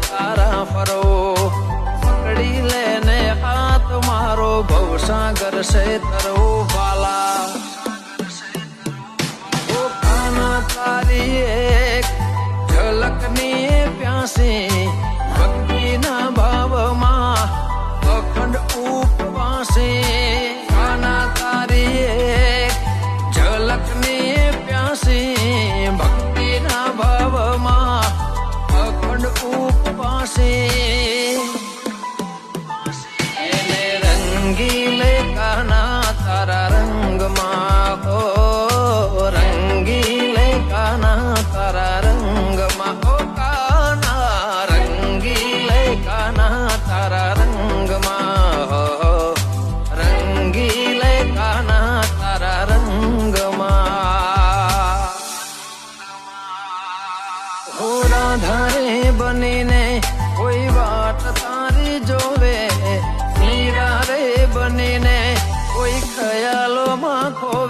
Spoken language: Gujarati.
તારા ફરો પકડી લેને હાથ મારો ભવસાગર છે તરો વાલા કાના તારી એક ઝલકની પ્યાસી ભક્તિના ભાવમાં અખંડ ઉપવાસી કાના તારી એક ઝલકની પ્યાસી ભક્તિના ભાવમાં અખંડ ઉપવાસી એને રંગી લે કાના તારા રંગમાં હો રંગી લે કાના તારા રંગમાં ઓ કાના રંગી લે કાના તારા રંગમાં હો રંગી લે કાના તારા રંગમાં હો રાધારે બનીને કોઈ વાત તારી જોવે મીરા રે બનીને કોઈ ખયાલોમાં ખો